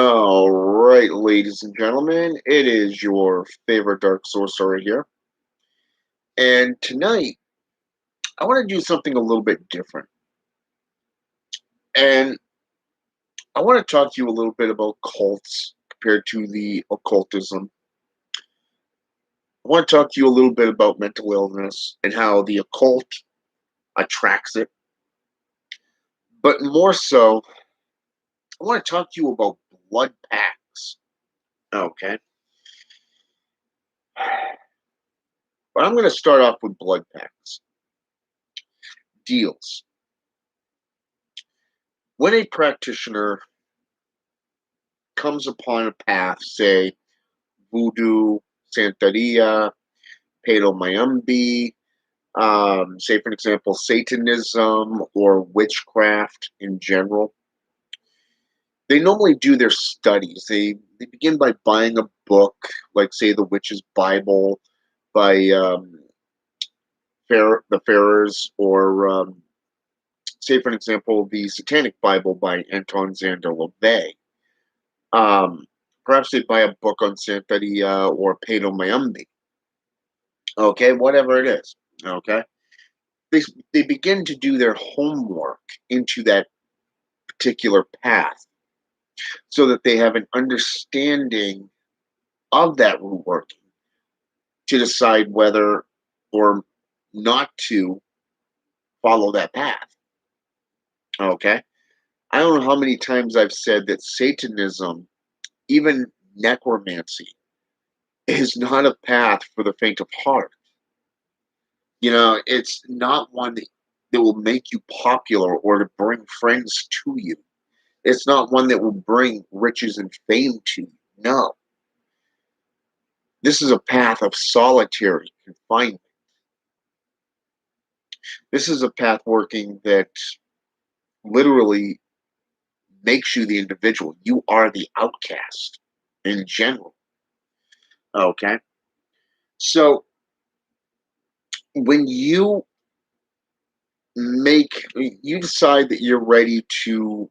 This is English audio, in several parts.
All right, ladies and gentlemen, it is your favorite Dark Sorcerer here. And tonight, I want to do something a little bit different. And I want to talk to you a little bit about cults compared to the occultism. I want to talk to you a little bit about mental illness and how the occult attracts it. But more so, I want to talk to you about blood pacts. Okay. But I'm going to start off with blood pacts. Deals. When a practitioner comes upon a path, say voodoo, Santeria, Mayumbi, say for example, Satanism or witchcraft in general, they normally do their studies. They begin by buying a book, like say the Witch's Bible by the Farrers, or say for example the Satanic Bible by Anton Zander LaVey. Um, Perhaps they buy a book on Santeria or Mayumbi. Okay, whatever it is. Okay, they they begin to do their homework into that particular path, so that they have an understanding of that root working to decide whether or not to follow that path. Okay, I don't know how many times I've said that Satanism, even necromancy, is not a path for the faint of heart. It's not one that will make you popular or to bring friends to you. It's not one that will bring riches and fame to you. No. This is a path of solitary confinement. This is a path working that literally makes you the individual. You are the outcast in general. Okay. So when you decide that you're ready to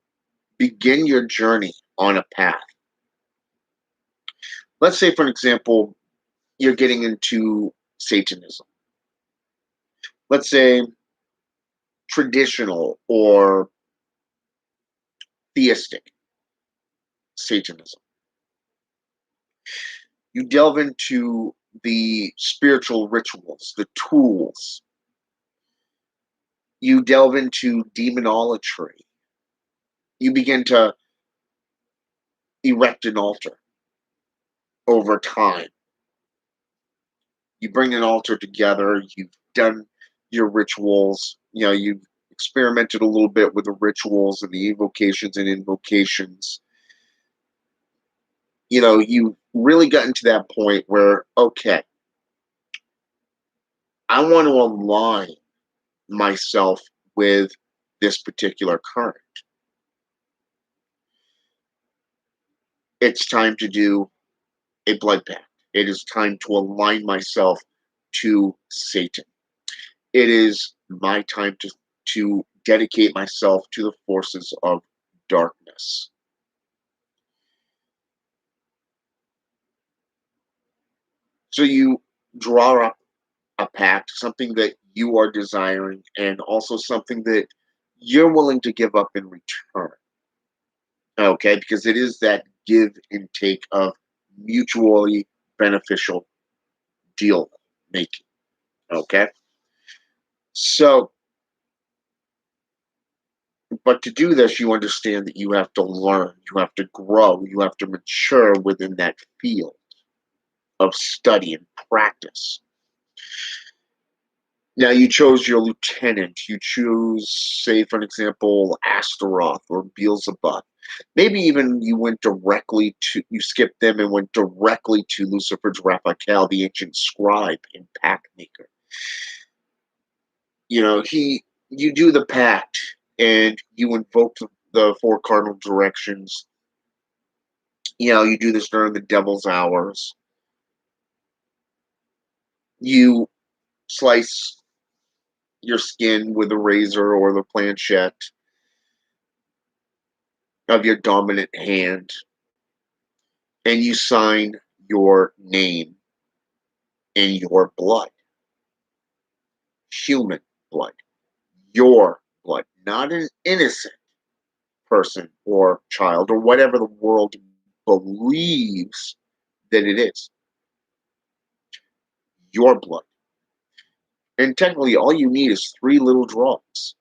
begin your journey on a path, let's say, for an example, you're getting into Satanism. Let's say traditional or theistic Satanism. You delve into the spiritual rituals, the tools. You delve into demonolatry. You begin to erect an altar over time. You bring an altar together. You've done your rituals. You've experimented a little bit with the rituals and the evocations and invocations. You really gotten to that point where, okay, I want to align myself with this particular current. It's time to do a blood pact. It is time to align myself to Satan. It is my time to dedicate myself to the forces of darkness. So you draw up a pact, something that you are desiring, and also something that you're willing to give up in return. Okay, because it is that give and take of mutually beneficial deal making. Okay, so but to do this, you understand that you have to learn, you have to grow, you have to mature within that field of study and practice. Now, you chose your lieutenant. You choose, say, for an example, Astaroth or Beelzebub. Maybe even you skipped them and went directly to Lucifer's Raphael, the ancient scribe and pact maker. You do the pact and you invoke the four cardinal directions. You do this during the devil's hours. You slice your skin with a razor or the planchette of your dominant hand. and you sign your name in your blood, human blood, your blood, not an innocent person or child or whatever the world believes that it is, your blood. And technically, all you need is three little drops,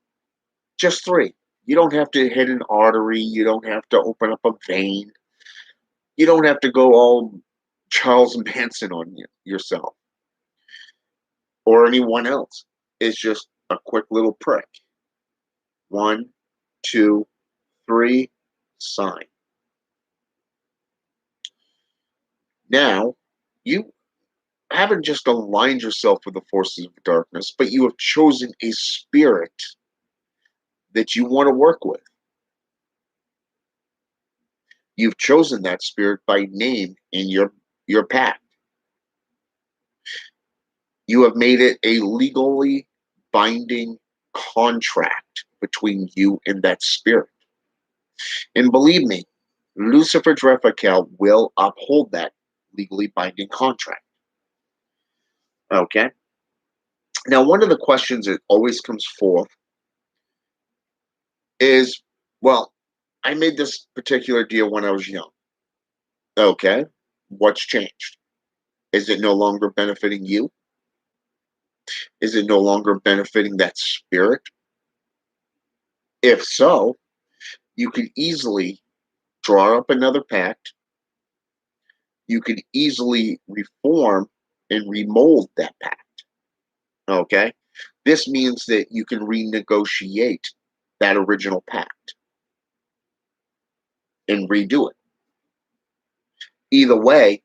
just three. You don't have to hit an artery, you don't have to open up a vein, you don't have to go all Charles Manson on yourself or anyone else. It's just a quick little prick. One, two, three, sign. Now, you haven't just aligned yourself with the forces of darkness, but you have chosen a spirit that you want to work with. You've chosen that spirit by name in your pact. You have made it a legally binding contract between you and that spirit. And believe me, Lucifer Dreffakel will uphold that legally binding contract. Okay? Now, one of the questions that always comes forth is, well, I made this particular deal when I was young. Okay, what's changed? Is it no longer benefiting you? Is it no longer benefiting that spirit? If so, you could easily draw up another pact. You could easily reform and remold that pact. Okay, this means that you can renegotiate that original pact and redo it. Either way,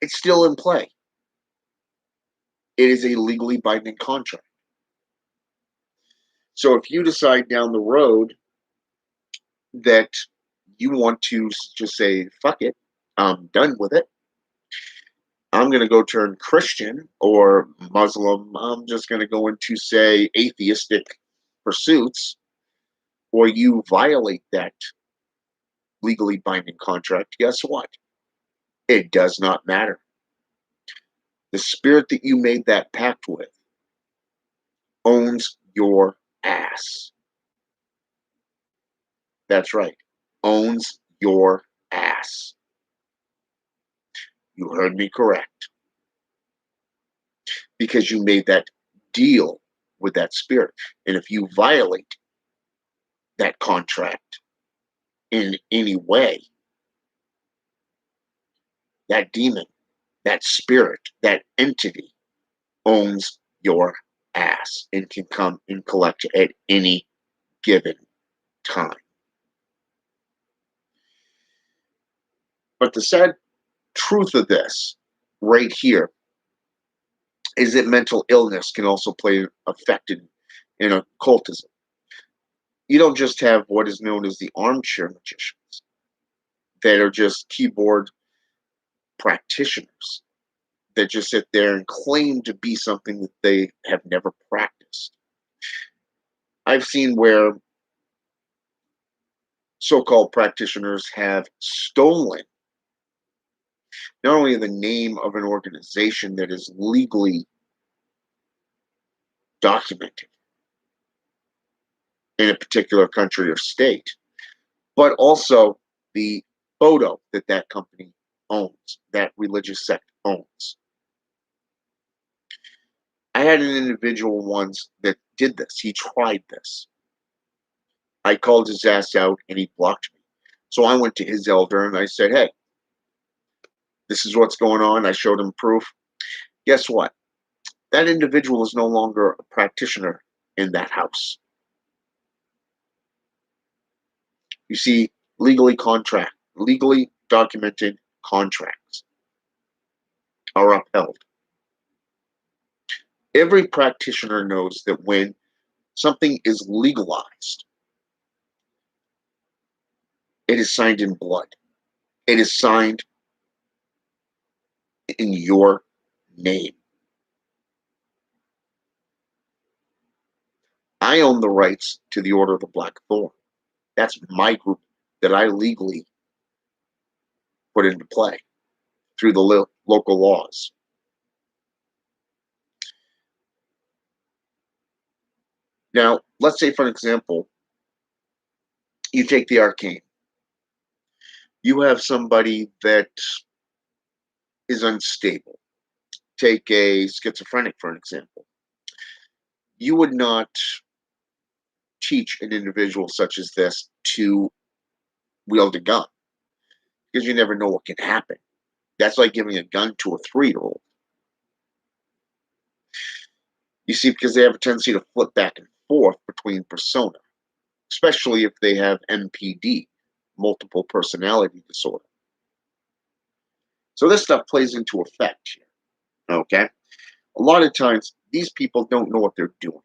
it's still in play. It is a legally binding contract. So if you decide down the road that you want to just say, fuck it, I'm done with it, I'm going to go turn Christian or Muslim, I'm just going to go into, say, atheistic pursuits, or you violate that legally binding contract, guess what? It does not matter. The spirit that you made that pact with owns your ass. That's right. Owns your ass. You heard me correct. Because you made that deal with that spirit. And if you violate that contract in any way, that demon, that spirit, that entity owns your ass and can come and collect you at any given time. But the sad truth of this right here is that mental illness can also play affected in occultism. You don't just have what is known as the armchair magicians that are just keyboard practitioners that just sit there and claim to be something that they have never practiced. I've seen where so-called practitioners have stolen not only the name of an organization that is legally documented in a particular country or state, but also the photo that that company owns, that religious sect owns. I had an individual once that did this. He tried this. I called his ass out and he blocked me. So I went to his elder and I said, hey, this is what's going on. I showed him proof. Guess what? That individual is no longer a practitioner in that house. You see, legally documented contracts are upheld. Every practitioner knows that when something is legalized, it is signed in blood. It is signed in your name. I own the rights to the Order of the Black Thorn. That's my group that I legally put into play. through the local laws. Now, let's say, for example, you take the arcane. You have somebody that is unstable. Take a schizophrenic, for an example. You would not teach an individual such as this to wield a gun because you never know what can happen. That's like giving a gun to a 3-year-old. You see, because they have a tendency to flip back and forth between persona, especially if they have MPD, multiple personality disorder. So this stuff plays into effect here, okay? A lot of times, these people don't know what they're doing,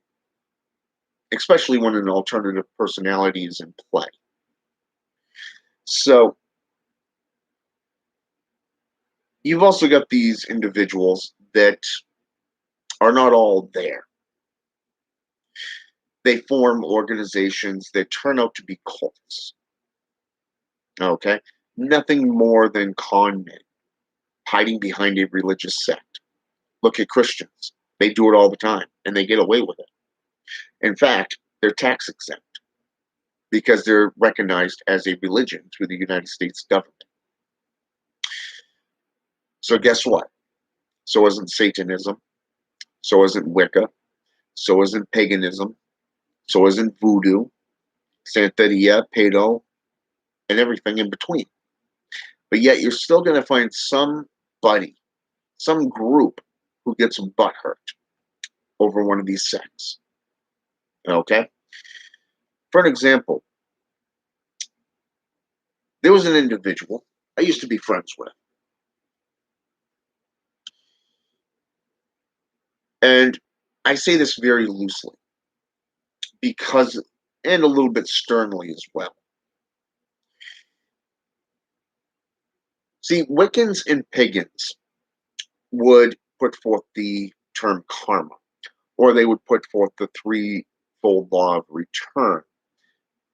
especially when an alternative personality is in play. So you've also got these individuals that are not all there. They form organizations that turn out to be cults, okay? Nothing more than con men hiding behind a religious sect. Look at Christians. They do it all the time, and they get away with it. In fact, they're tax exempt because they're recognized as a religion through the United States government. So guess what? So isn't Satanism. So isn't Wicca. So isn't paganism. So isn't voodoo, Santeria, Pedo, and everything in between. But yet you're still going to find somebody, some group who gets butthurt over one of these sects. Okay? For an example, there was an individual I used to be friends with. And I say this very loosely because, and a little bit sternly as well. See, Wiccans and pagans would put forth the term karma, or they would put forth the threefold law of return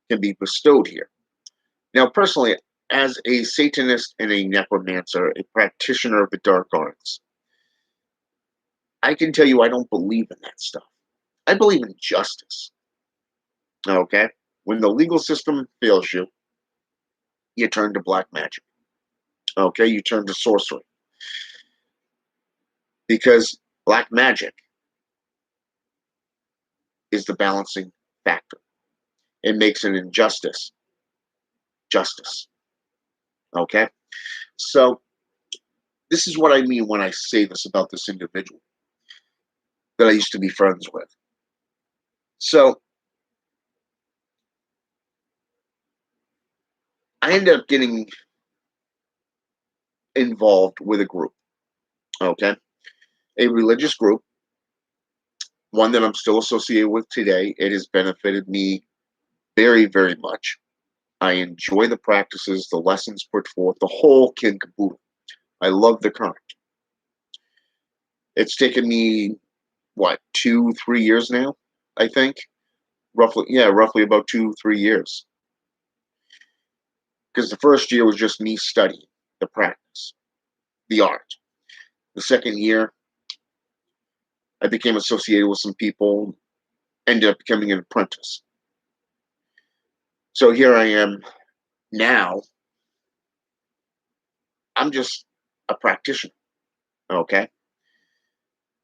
can be bestowed here. Now, personally, as a Satanist and a necromancer, a practitioner of the dark arts, I can tell you I don't believe in that stuff. I believe in justice. Okay? When the legal system fails you, you turn to black magic. Okay? You turn to sorcery. Because black magic is the balancing factor. It makes an injustice justice. Okay? So, this is what I mean when I say this about this individual that I used to be friends with. So, I ended up getting involved with a group, okay? A religious group, one that I'm still associated with today. It has benefited me very, very much. I enjoy the practices, the lessons put forth, the whole kid caboodle. I love the current. It's taken me, what, 2, 3 years now, I think? Roughly, yeah, roughly about 2, 3 years. Because the first year was just me studying the practice, the art. The second year, I became associated with some people, ended up becoming an apprentice. So here I am now. I'm just a practitioner, okay?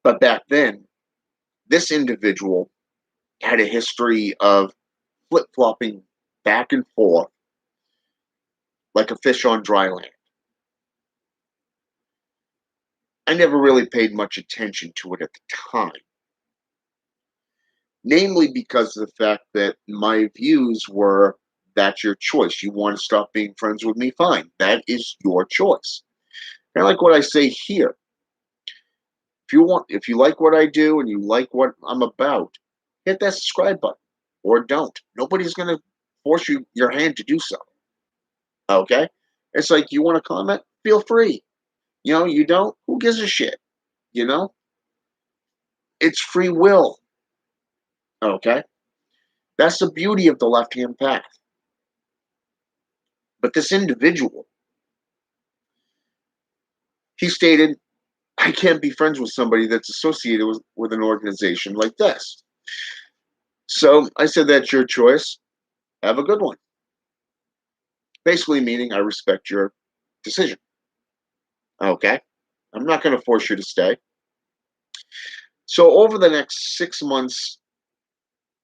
But back then, this individual had a history of flip flopping back and forth like a fish on dry land. I never really paid much attention to it at the time, namely because of the fact that my views were that's your choice. You want to stop being friends with me? Fine. That is your choice. Kind of like what I say here. If you like what I do and you like what I'm about, hit that subscribe button or don't. Nobody's going to force your hand to do so. Okay? It's like you want to comment, feel free. You don't, who gives a shit? You know? It's free will. Okay? That's the beauty of the left-hand path. But this individual He stated, I can't be friends with somebody that's associated with an organization like this. So I said, that's your choice. Have a good one. Basically, meaning I respect your decision. Okay. I'm not going to force you to stay. So over the next 6 months,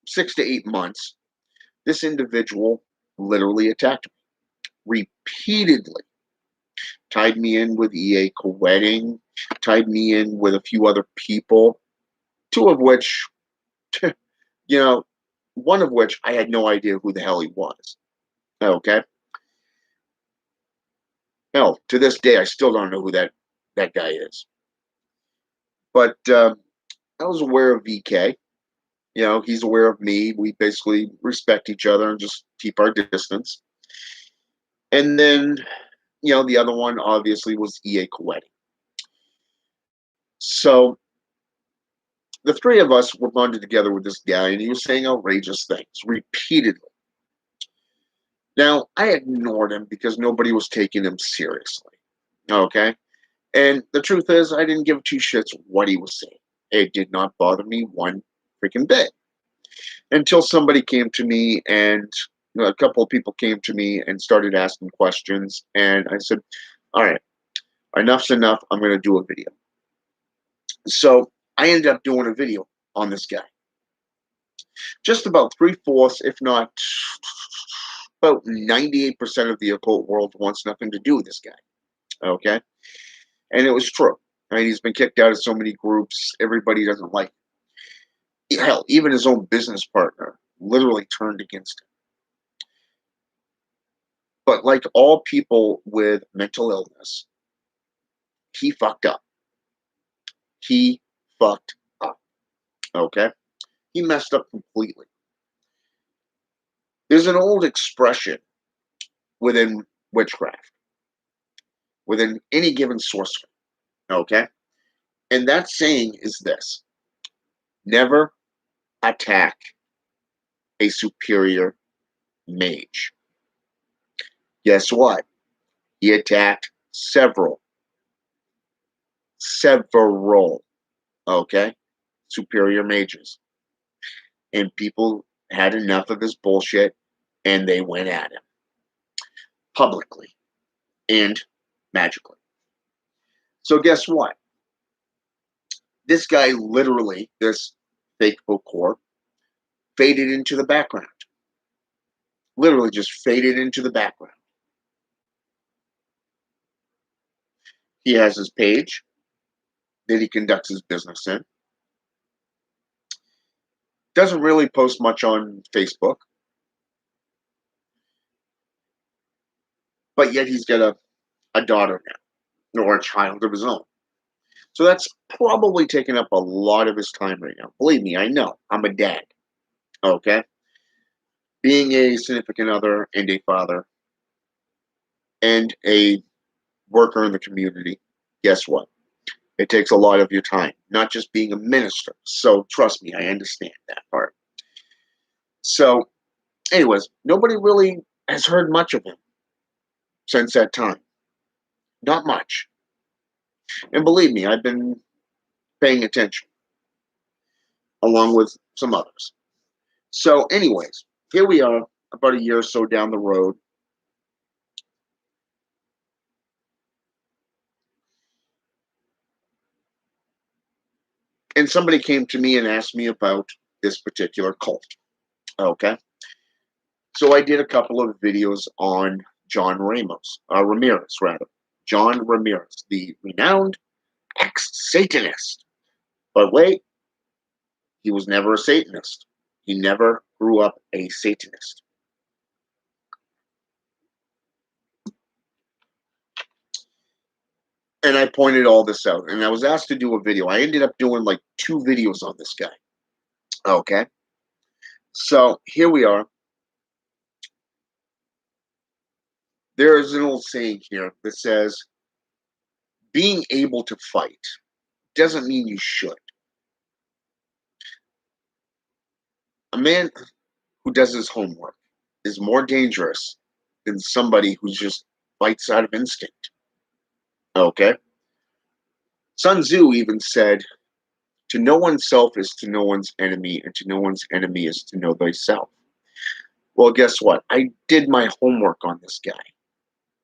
6 to 8 months, this individual literally attacked me repeatedly, tied me in with EA co-wedding, tied me in with a few other people, two of which, you know, one of which I had no idea who the hell he was. Okay. Hell, to this day, I still don't know who that guy is. But I was aware of VK. He's aware of me. We basically respect each other and just keep our distance. And then, the other one obviously was EA Coetti. So the three of us were bonded together with this guy, and he was saying outrageous things repeatedly. Now, I ignored him because nobody was taking him seriously. Okay. And the truth is, I didn't give two shits what he was saying. It did not bother me one freaking bit until somebody came to me and a couple of people came to me and started asking questions. And I said, all right, enough's enough. I'm going to do a video. So I ended up doing a video on this guy. Just about 3/4, if not about 98% of the occult world wants nothing to do with this guy. Okay. And it was true. I mean, he's been kicked out of so many groups. Everybody doesn't like him. Hell, even his own business partner literally turned against him. But like all people with mental illness, he fucked up. He fucked up. Okay? He messed up completely. There's an old expression within witchcraft, within any given sorcery. Okay? And that saying is this: never attack a superior mage. Guess what? He attacked several, okay, superior mages. And people had enough of his bullshit and they went at him publicly and magically. So guess what? This guy literally, this fake bookcore, faded into the background. Literally just faded into the background. He has his page that he conducts his business in. Doesn't really post much on Facebook. But yet he's got a daughter now, or a child of his own. So that's probably taking up a lot of his time right now. Believe me, I know. I'm a dad. Okay? Being a significant other and a father and a worker in the community, guess what? It takes a lot of your time, not just being a minister. So trust me, I understand that part. So, anyways, nobody really has heard much of him since that time. Not much. And believe me, I've been paying attention along with some others. So, anyways, here we are about a year or so down the road. And somebody came to me and asked me about this particular cult. Okay. So I did a couple of videos on John Ramirez, rather. John Ramirez, the renowned ex-Satanist. But wait, he was never a Satanist. He never grew up a Satanist. And I pointed all this out. And I was asked to do a video. I ended up doing like 2 videos on this guy. Okay. So here we are. There is an old saying here that says, being able to fight doesn't mean you should. A man who does his homework is more dangerous than somebody who just fights out of instinct. Okay? Sun Tzu even said, to know oneself is to know one's enemy, and to know one's enemy is to know thyself. Well, guess what? I did my homework on this guy.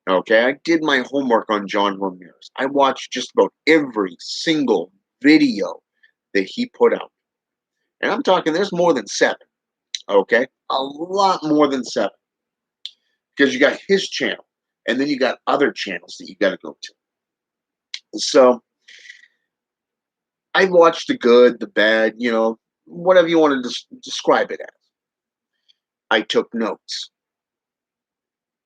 Okay, I did my homework on John Ramirez. I watched just about every single video that he put out. And I'm talking, there's more than seven. Okay, a lot more than seven. Because you got his channel, and then you got other channels that you got to go to. So I watched the good, the bad, whatever you want to describe it as. I took notes.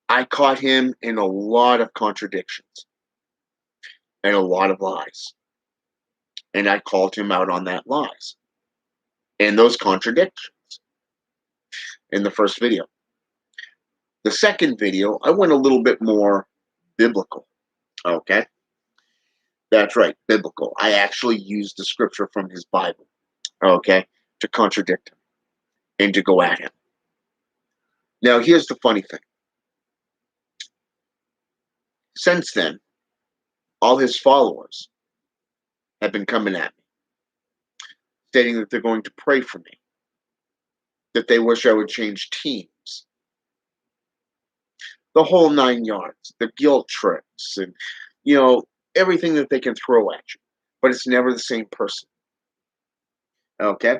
I caught him in a lot of contradictions and a lot of lies. And I called him out on that lies and those contradictions in the first video. The second video, I went a little bit more biblical. Okay. That's right, biblical. I actually used the scripture from his Bible, okay, to contradict him and to go at him. Now, here's the funny thing. Since then, all his followers have been coming at me, stating that they're going to pray for me, that they wish I would change teams, the whole 9 yards, the guilt trips, and, everything that they can throw at you. But it's never the same person, okay?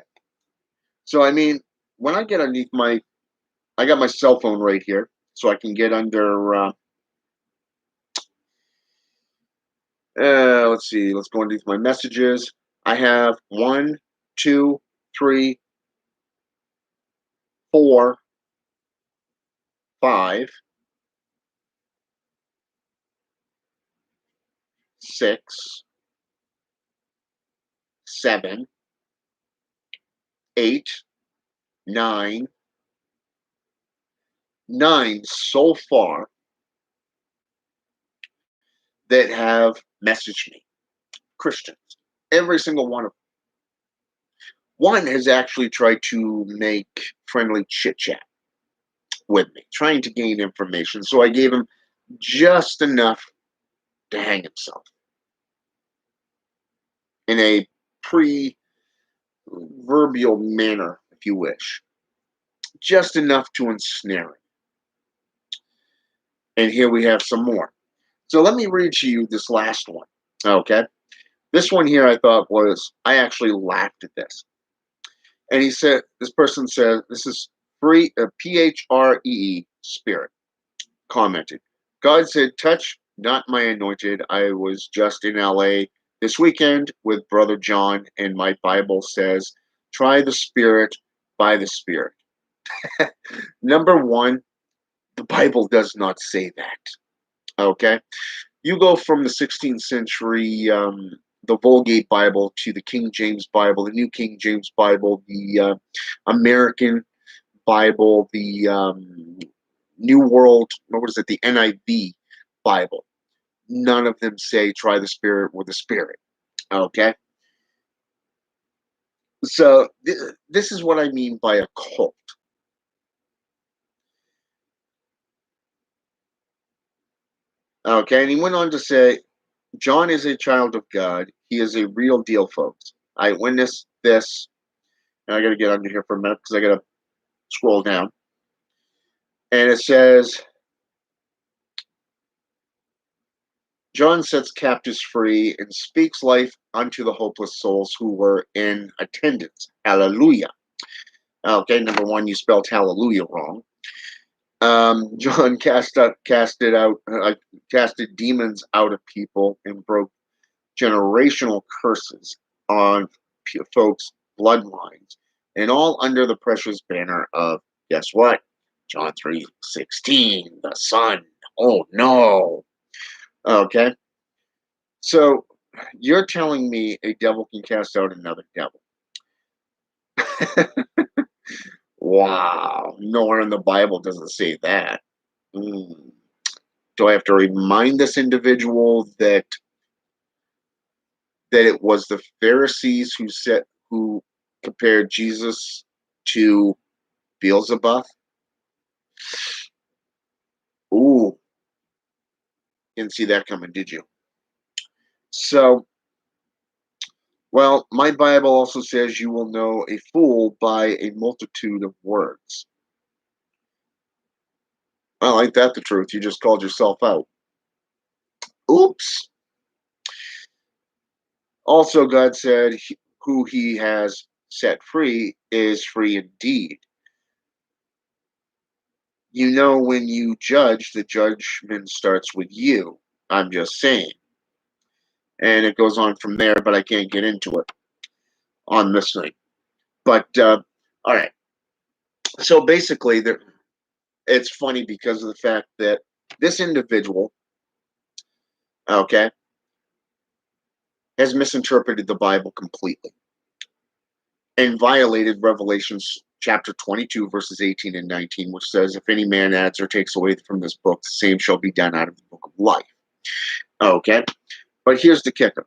So, I mean, when I get underneath I got my cell phone right here, so I can get under, let's see, let's go underneath my messages. I have 1, 2, 3, 4, 5, 6, 7, 8, 9, 9 so far that have messaged me, Christians. Every single one of them. One has actually tried to make friendly chit chat with me, trying to gain information. So I gave him just enough to hang himself in a pre-verbal manner, if you wish. Just enough to ensnare him. And here we have some more. So let me read to you this last one. Okay. This one here I actually laughed at this. And this person said, this is free, PHREE, spirit, commented. God said, touch not my anointed. I was just in LA this weekend with Brother John, and my Bible says, try the spirit by the spirit. Number one, the Bible does not say that. Okay. You go from the 16th century, the Vulgate Bible, to the King James Bible, the New King James Bible, the American Bible, the New World, what is it, the NIV Bible. None of them say try the Spirit with the Spirit. Okay? So this is what I mean by a cult. Okay? And he went on to say, John is a child of God. He is a real deal, folks. I witnessed this. And I got to get under here for a minute because I got to scroll down. And it says, John sets captives free and speaks life unto the hopeless souls who were in attendance. Hallelujah. Okay, number one, you spelled hallelujah wrong. John casted demons out of people and broke generational curses on folks' bloodlines, and all under the precious banner of, guess what? John 3:16, the Son. Oh no. Okay. So you're telling me a devil can cast out another devil. Wow. Nowhere in the Bible does it say that. Mm. Do I have to remind this individual that it was the Pharisees who compared Jesus to Beelzebub? Ooh, didn't see that coming, did you? So Well, my Bible also says you will know a fool by a multitude of words. Well, ain't that the truth? You just called yourself out. Oops. Also, God said, who he has set free is free indeed. You know, when you judge, the judgment starts with you. I'm just saying. And it goes on from there, but I can't get into it on this thing. But, all right. So basically, it's funny because of the fact that this individual, okay, has misinterpreted the Bible completely and violated Revelations chapter 22, verses 18 and 19, which says, if any man adds or takes away from this book, the same shall be done out of the book of life. Okay? But here's the kicker.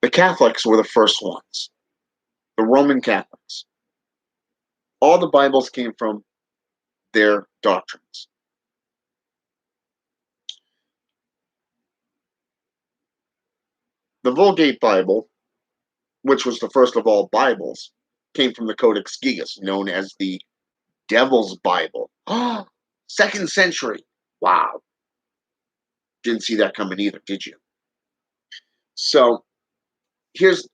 The Catholics were the first ones, the Roman Catholics. All the Bibles came from their doctrines. The Vulgate Bible, which was the first of all Bibles, came from the Codex Gigas, known as the Devil's Bible. Second century. Wow. Didn't see that coming either, did you? So here's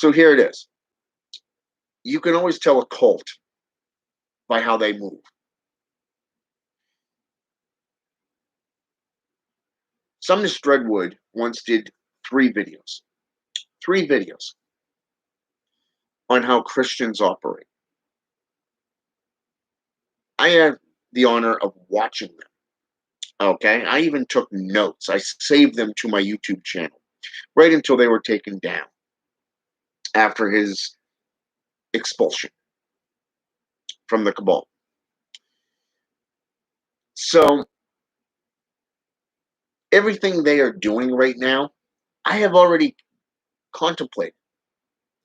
here it is. You can always tell a cult by how they move. Sumner Redwood once did three videos on how Christians operate. I had the honor of watching them. Okay. I even took notes. I saved them to my YouTube channel right until they were taken down after his expulsion from the cabal. So everything they are doing right now, I have already contemplated.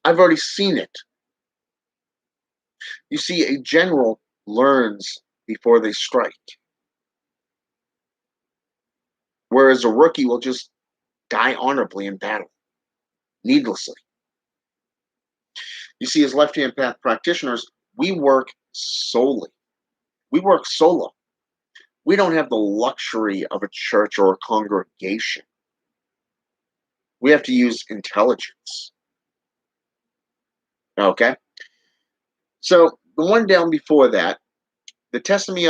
I've already seen it. You see, a general learns before they strike, whereas a rookie will just die honorably in battle, needlessly. You see, as left-hand path practitioners, we work solely. We work solo. We don't have the luxury of a church or a congregation. We have to use intelligence. Okay? So the one down before that, the testimony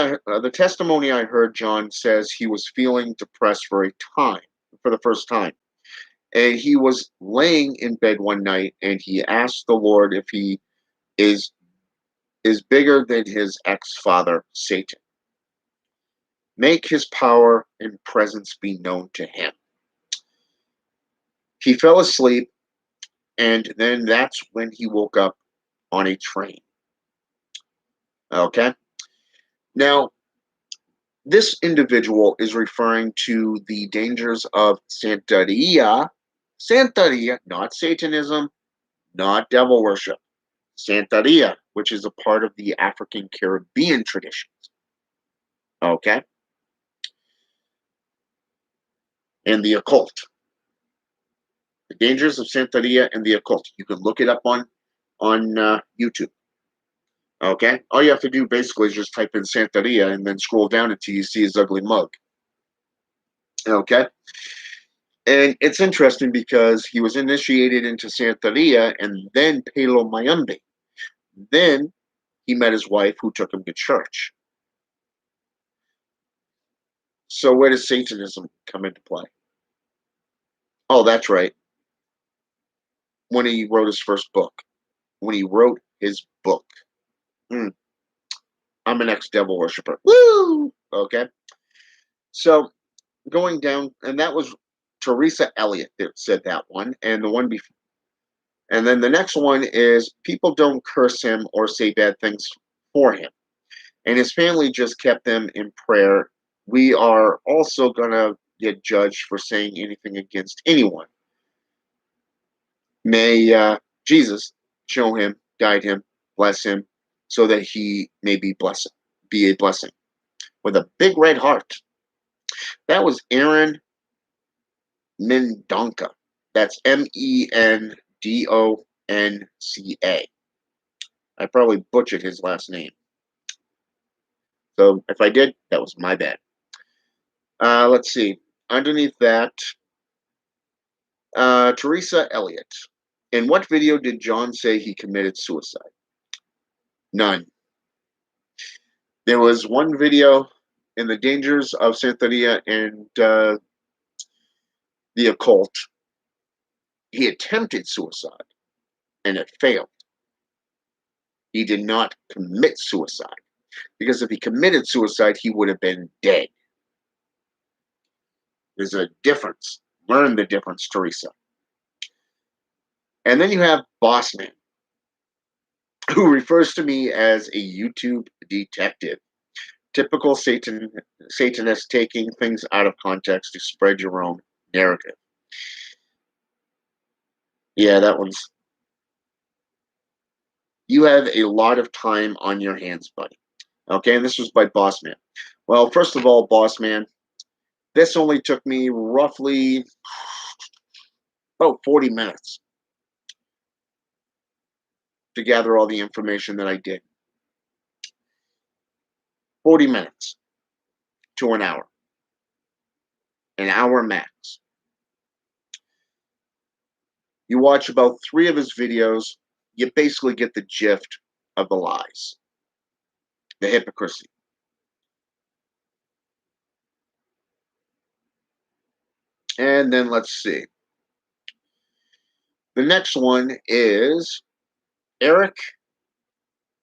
I heard, John says he was feeling depressed for the first time. And he was laying in bed one night and he asked the Lord if he is bigger than his ex-father, Satan. Make his power and presence be known to him. He fell asleep, and then that's when he woke up on a train. Okay? Now, this individual is referring to the dangers of Santeria. Santeria, not Satanism, not devil worship. Santeria, which is a part of the African Caribbean traditions. Okay? And the occult. The dangers of Santeria and the occult. You can look it up on YouTube. Okay? All you have to do basically is just type in Santeria and then scroll down until you see his ugly mug. Okay? And it's interesting because he was initiated into Santeria and then Palo Mayumbe. Then he met his wife who took him to church. So where does Satanism come into play? Oh, that's right. When he wrote his first book. When he wrote his book. I'm an ex-devil worshiper. Woo! Okay. So going down, and that was Teresa Elliott that said that one, and the one before. And then the next one is people don't curse him or say bad things for him. And his family just kept them in prayer. We are also going to get judged for saying anything against anyone. May Jesus show him, guide him, bless him, so that he may be a blessing with a big red heart. That was Aaron Mendonca. That's Mendonca. I probably butchered his last name. So if I did, that was my bad. Let's see. Underneath that, Teresa Elliott. In what video did John say he committed suicide? None. There was one video in the dangers of Santeria and the occult. He attempted suicide and it failed. He did not commit suicide because if he committed suicide, he would have been dead. There's a difference. Learn the difference, Teresa. And then you have Bossman, who refers to me as a YouTube detective. Typical Satanist taking things out of context to spread your own narrative. Yeah, that one's. You have a lot of time on your hands, buddy. Okay, and this was by Bossman. Well, first of all, Bossman, this only took me roughly about 40 minutes to gather all the information that I did. 40 minutes to an hour max. You watch about 3 of his videos, you basically get the gist of the lies, the hypocrisy. And then let's see. The next one is Eric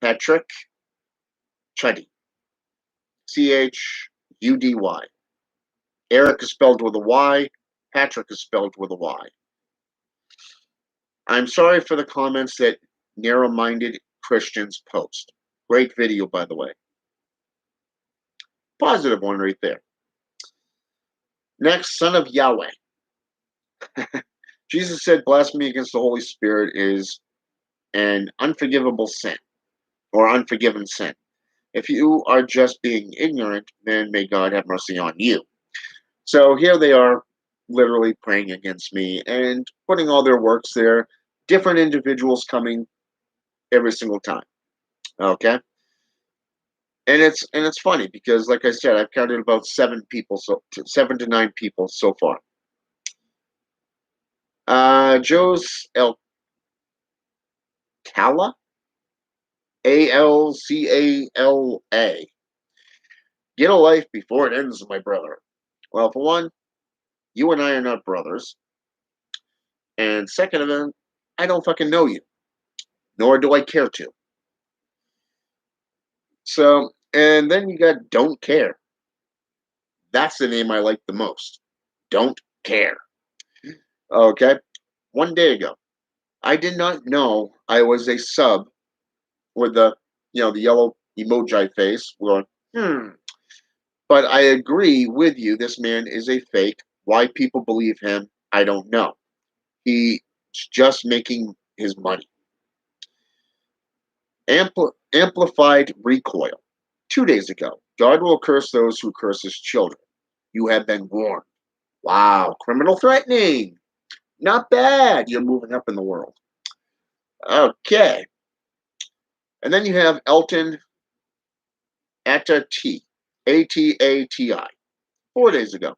Patrick Chudy. Chudy. Eric is spelled with a Y. Patrick is spelled with a Y. I'm sorry for the comments that narrow-minded Christians post. Great video, by the way. Positive one right there. Next, Son of Yahweh. Jesus said blasphemy against the Holy Spirit is an unforgivable sin or unforgiven sin. If you are just being ignorant, then may God have mercy on you. So here they are literally praying against me and putting all their works there. Different individuals coming every single time. Okay. And it's funny because, like I said, I've counted about 7 to 9 people so far. Joe's Alcala, Alcala. Get a life before it ends, my brother. Well, for one, you and I are not brothers, and second of all, I don't fucking know you, nor do I care to. So, and then you got Don't Care. That's the name I like the most. Don't Care. Okay. One day ago, I did not know I was a sub with the yellow emoji face. Going, But I agree with you. This man is a fake. Why people believe him, I don't know. He's just making his money. Amplified recoil. 2 days ago, God will curse those who curse his children. You have been warned. Wow, criminal threatening. Not bad. You're moving up in the world. Okay. And then you have Elton Atati, Atati, 4 days ago.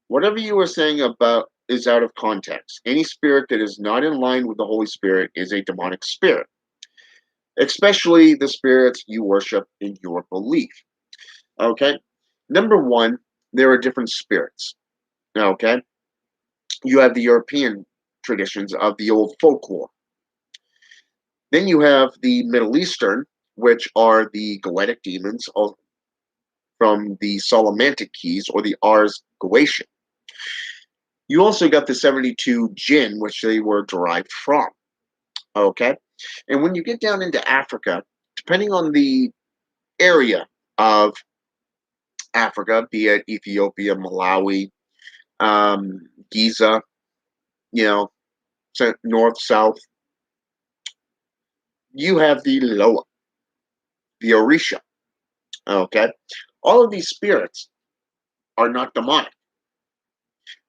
Whatever you were saying about is out of context. Any spirit that is not in line with the Holy Spirit is a demonic spirit, especially the spirits you worship in your belief. Okay. Number one, there are different spirits. Okay. You have the European traditions of the old folklore. Then you have the Middle Eastern, which are the Galactic demons from the Solomantic keys or the Ars Goetia. You also got the 72 jinn, which they were derived from. Okay. And when you get down into Africa, depending on the area of Africa, be it Ethiopia, Malawi, Giza, you know, north, south, you have the Loa, the Orisha. Okay. All of these spirits are not demonic.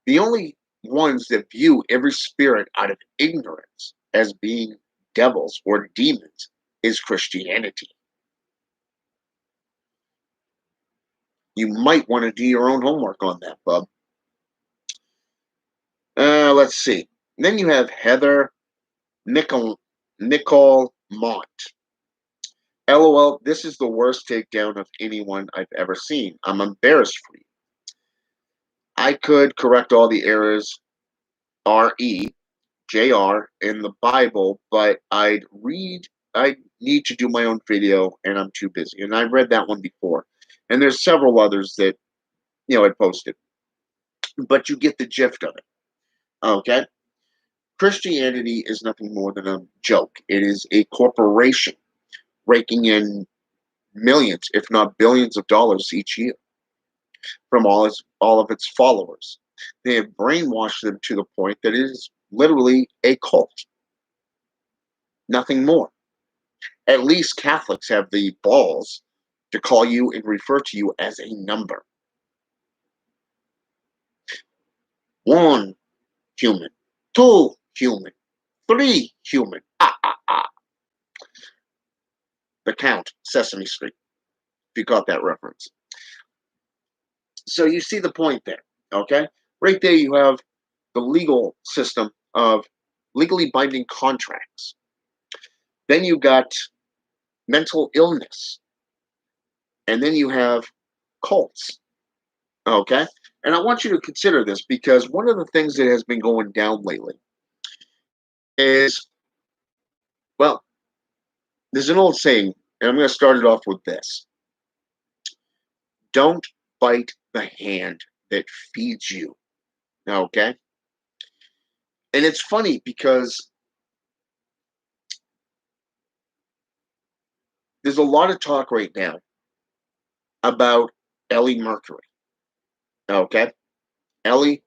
The only ones that view every spirit out of ignorance as being devils or demons is Christianity. You might want to do your own homework on that, bub. Let's see. Then you have Heather Nicole Mont. LOL, this is the worst takedown of anyone I've ever seen. I'm embarrassed for you. I could correct all the errors, R-E, J-R, in the Bible, but I need to do my own video, and I'm too busy. And I've read that one before. And there's several others that, I posted. But you get the gist of it, okay? Christianity is nothing more than a joke. It is a corporation raking in millions, if not billions of dollars each year from all of its followers. They have brainwashed them to the point that it is literally a cult. Nothing more. At least Catholics have the balls to call you and refer to you as a number. One human, two human, three human. Ah, ah, ah. The Count, Sesame Street, if you got that reference. So you see the point there, okay? Right there you have the legal system of legally binding contracts. Then you got mental illness. And then you have cults, okay? And I want you to consider this because one of the things that has been going down lately is, well, there's an old saying, and I'm going to start it off with this. Don't bite the hand that feeds you, okay? And it's funny because there's a lot of talk right now about Ellie Mercury, okay? Ellie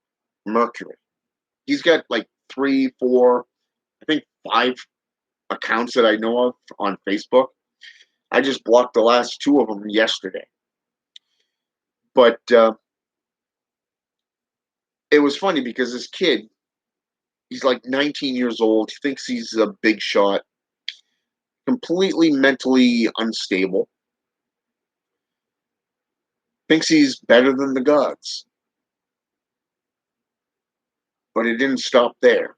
Mercury. He's got like 3, 4, I think 5 accounts that I know of on Facebook. I just blocked the last 2 of them yesterday. But it was funny because this kid, he's like 19 years old. He thinks he's a big shot, completely mentally unstable, thinks he's better than the gods. But it didn't stop there.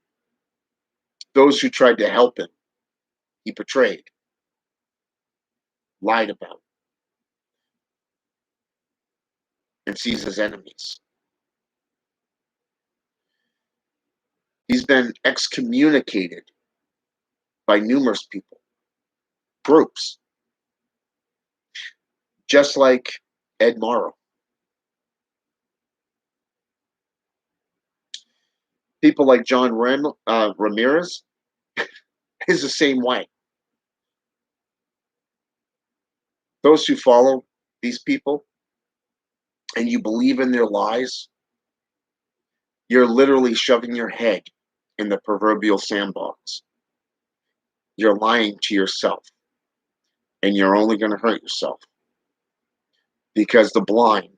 Those who tried to help him, he betrayed, lied about, and sees as enemies. He's been excommunicated by numerous people, groups, just like Ed Morrow. People like John Ramirez is the same way. Those who follow these people and you believe in their lies, you're literally shoving your head in the proverbial sandbox. You're lying to yourself, and you're only going to hurt yourself because the blind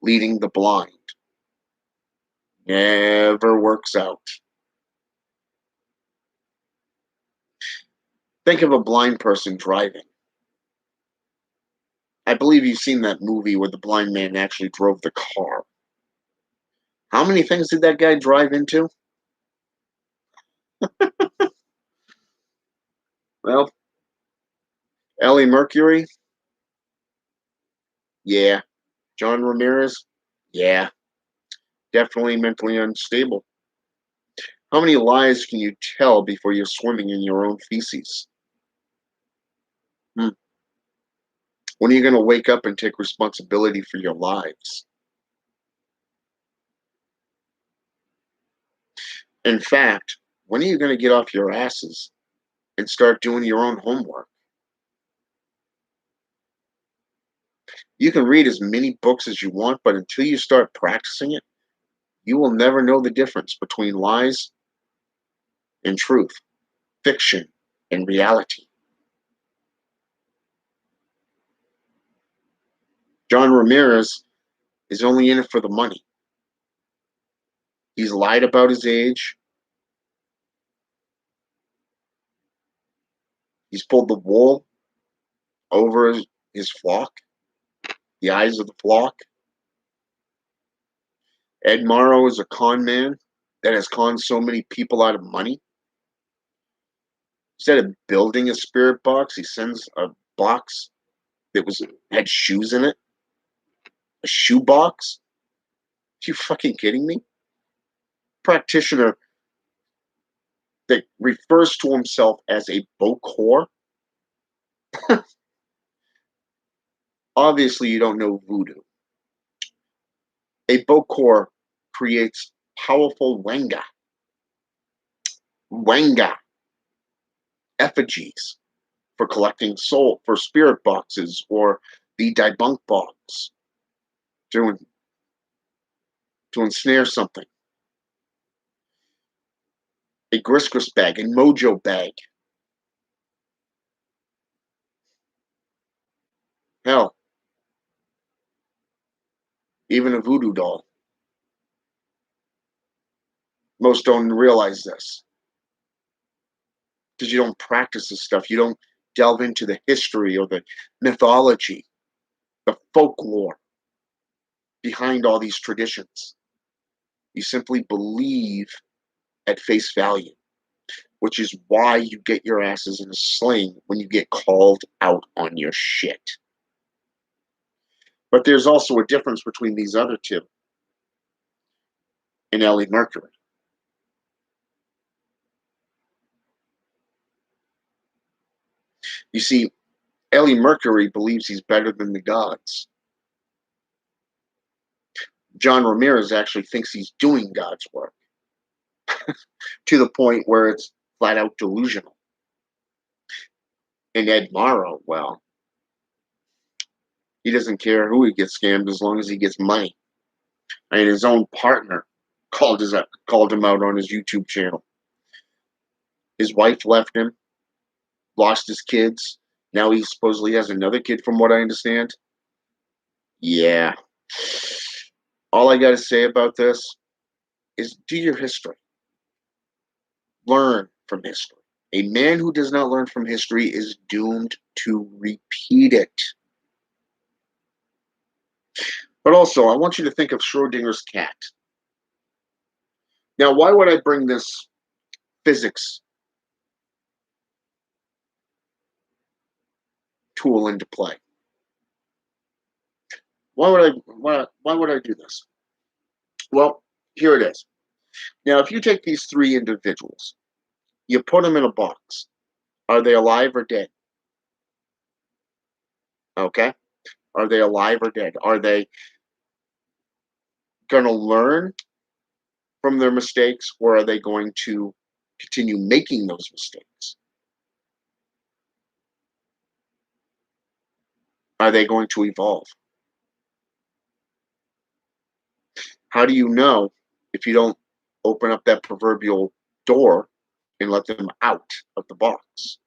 leading the blind never works out. Think of a blind person driving. I believe you've seen that movie where the blind man actually drove the car. How many things did that guy drive into? Well, Ellie Mercury, yeah. John Ramirez, yeah. Definitely mentally unstable. How many lies can you tell before you're swimming in your own feces? Hmm. When are you going to wake up and take responsibility for your lives? In fact, when are you going to get off your asses and start doing your own homework? You can read as many books as you want, but until you start practicing it, you will never know the difference between lies and truth, fiction and reality. John Ramirez is only in it for the money. He's lied about his age. He's pulled the wool over his flock, the eyes of the flock. Ed Morrow is a con man that has conned so many people out of money. Instead of building a spirit box, he sends a box that had shoes in it. A shoe box? Are you fucking kidding me? Practitioner that refers to himself as a bokor. Obviously, you don't know voodoo. A bokor creates powerful wanga effigies for collecting soul for spirit boxes or the debunk box to ensnare something. A griskus bag, a mojo bag. Hell, even a voodoo doll. Most don't realize this because you don't practice this stuff. You don't delve into the history or the mythology, the folklore behind all these traditions. You simply believe at face value, which is why you get your asses in a sling when you get called out on your shit. But there's also a difference between these other two and Ellie Mercury. You see, Ellie Mercury believes he's better than the gods. John Ramirez actually thinks he's doing God's work to the point where it's flat out delusional. And Ed Morrow, well, he doesn't care who he gets scammed as long as he gets money. I mean, his own partner called him out on his YouTube channel. His wife left him, lost his kids. Now he supposedly has another kid, from what I understand. Yeah. All I got to say about this is do your history. Learn from history. A man who does not learn from history is doomed to repeat it. But also, I want you to think of Schrodinger's cat. Now, why would I bring this physics tool into play? Why would I do this? Well, here it is. Now, if you take these three individuals, you put them in a box. Are they alive or dead? Okay. Are they alive or dead? Are they going to learn from their mistakes, or are they going to continue making those mistakes? Are they going to evolve? How do you know if you don't open up that proverbial door and let them out of the box?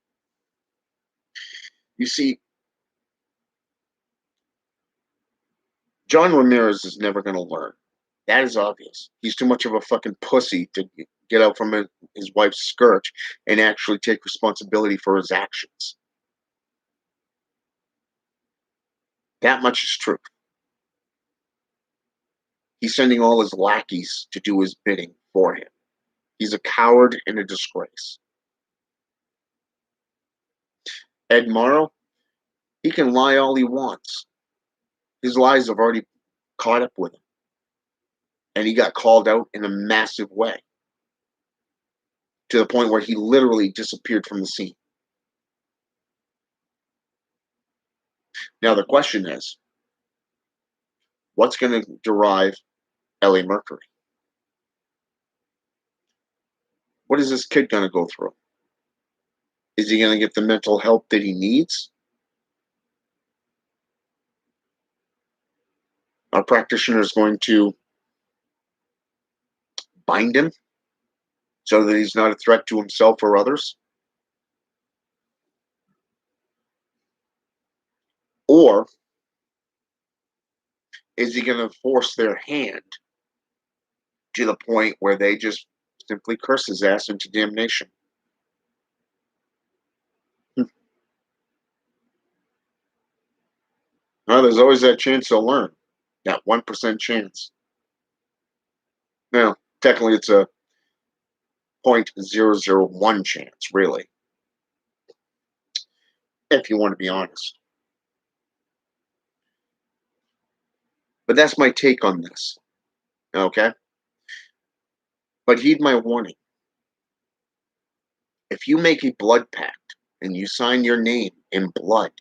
You see, John Ramirez is never going to learn. That is obvious. He's too much of a fucking pussy to get out from his wife's skirt and actually take responsibility for his actions. That much is true. He's sending all his lackeys to do his bidding for him. He's a coward and a disgrace. Ed Morrow, he can lie all he wants. His lies have already caught up with him. And he got called out in a massive way to the point where he literally disappeared from the scene. Now, the question is, what's going to derive Ellie Mercury? What is this kid going to go through? Is he going to get the mental help that he needs? Our practitioner is going to bind him so that he's not a threat to himself or others? Or Is he going to force their hand to the point where they just simply curse his ass into damnation? Well, there's always that chance they'll learn. That 1% chance. Now, technically, it's a 0.001 chance, really, if you want to be honest. But that's my take on this. Okay? But heed my warning. If you make a blood pact and you sign your name in blood,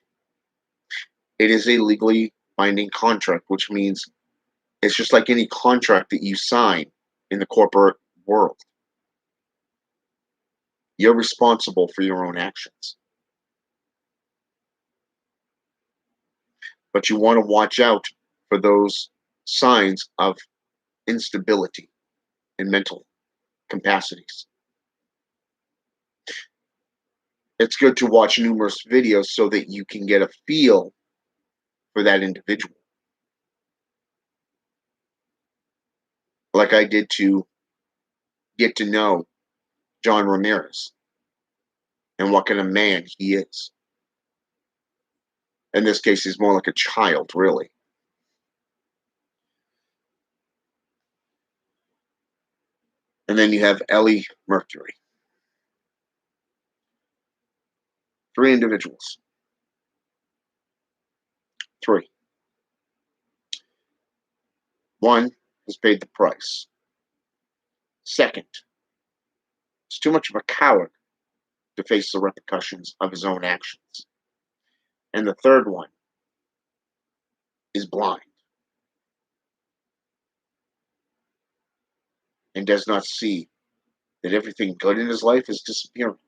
it is a legally binding contract, which means it's just like any contract that you sign in the corporate world. You're responsible for your own actions. But you want to watch out for those signs of instability in mental capacities. It's good to watch numerous videos so that you can get a feel for that individual. Like I did to get to know John Ramirez and what kind of man he is. In this case, he's more like a child, really. And then you have Ellie Mercury. 3 individuals. 3. One has paid the price. Second, is too much of a coward to face the repercussions of his own actions. And the third one is blind and does not see that everything good in his life is disappearing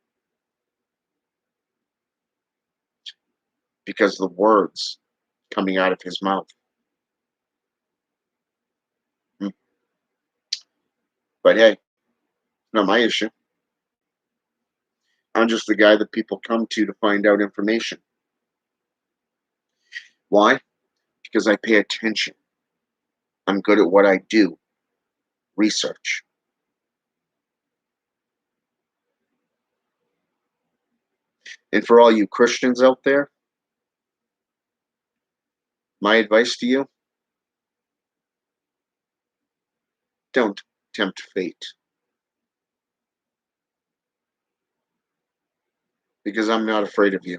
because of the words coming out of his mouth. But hey, not my issue. I'm just the guy that people come to find out information. Why? Because I pay attention. I'm good at what I do. Research. And for all you Christians out there, my advice to you, don't tempt fate. Because I'm not afraid of you.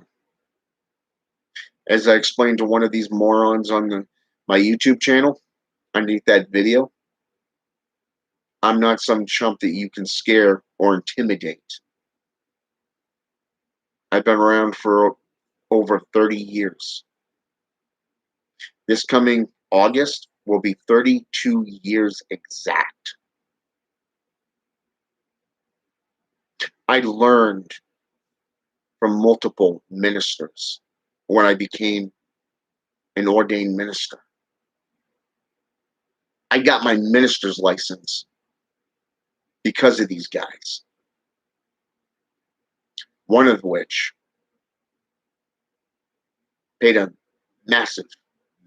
As I explained to one of these morons on my YouTube channel, underneath that video, I'm not some chump that you can scare or intimidate. I've been around for over 30 years. This coming August will be 32 years exact. I learned from multiple ministers when I became an ordained minister. I got my minister's license because of these guys. One of which paid a massive,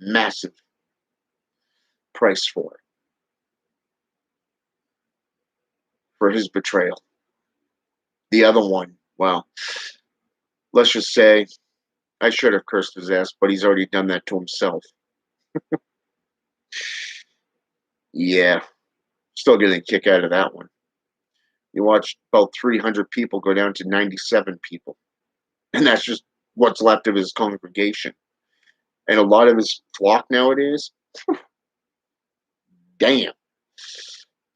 massive price for his betrayal. The other one, well, let's just say I should have cursed his ass, but he's already done that to himself. Yeah, still getting a kick out of that one. You watch about 300 people go down to 97 people. And that's just what's left of his congregation. And a lot of his flock nowadays, damn.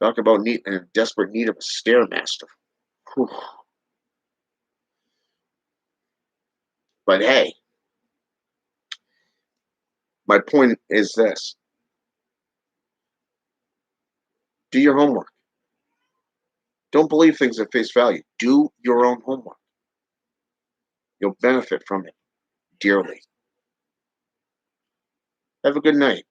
Talk about in desperate need of a stairmaster. But hey, my point is this. Do your homework. Don't believe things at face value. Do your own homework. You'll benefit from it dearly. Have a good night.